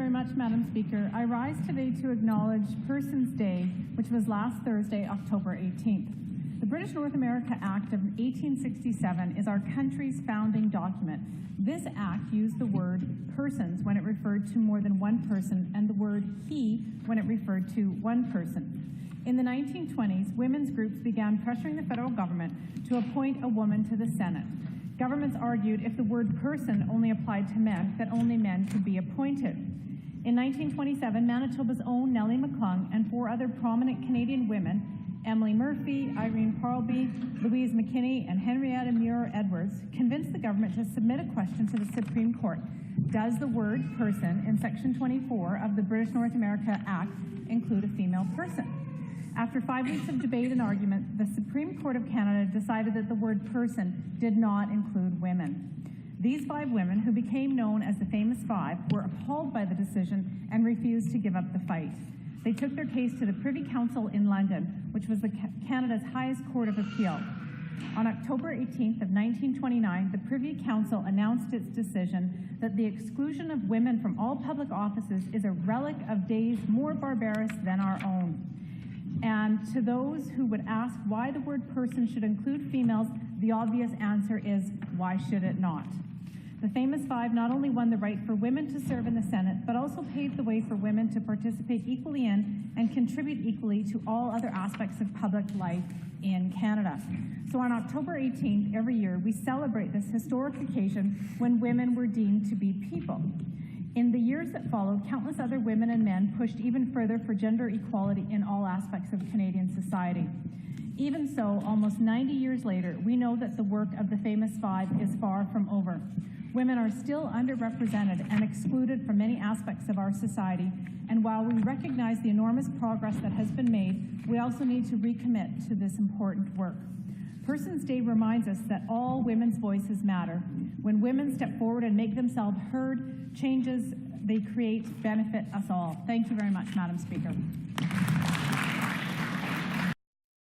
very much, Madam Speaker. I rise today to acknowledge Persons Day, which was last Thursday, October 18th. The British North America Act of 1867 is our country's founding document. This act used the word persons when it referred to more than one person and the word he when it referred to one person. In the 1920s, women's groups began pressuring the federal government to appoint a woman to the Senate. Governments argued if the word person only applied to men, that only men could be appointed. In 1927, Manitoba's own Nellie McClung and 4 other prominent Canadian women, Emily Murphy, Irene Parlby, Louise McKinney, and Henrietta Muir-Edwards, convinced the government to submit a question to the Supreme Court. Does the word person in Section 24 of the British North America Act include a female person? After 5 weeks of debate and argument, the Supreme Court of Canada decided that the word person did not include women. These 5 women, who became known as the Famous Five, were appalled by the decision and refused to give up the fight. They took their case to the Privy Council in London, which was Canada's highest court of appeal. On October 18th of 1929, the Privy Council announced its decision that the exclusion of women from all public offices is a relic of days more barbarous than our own. And to those who would ask why the word person should include females, the obvious answer is, why should it not? The Famous Five not only won the right for women to serve in the Senate, but also paved the way for women to participate equally in and contribute equally to all other aspects of public life in Canada. So on October 18th every year, we celebrate this historic occasion when women were deemed to be people. In the years that followed, countless other women and men pushed even further for gender equality in all aspects of Canadian society. Even so, almost 90 years later, we know that the work of the Famous Five is far from over. Women are still underrepresented and excluded from many aspects of our society, and while we recognize the enormous progress that has been made, we also need to recommit to this important work. Persons Day reminds us that all women's voices matter. When women step forward and make themselves heard, changes they create benefit us all. Thank you very much, Madam Speaker.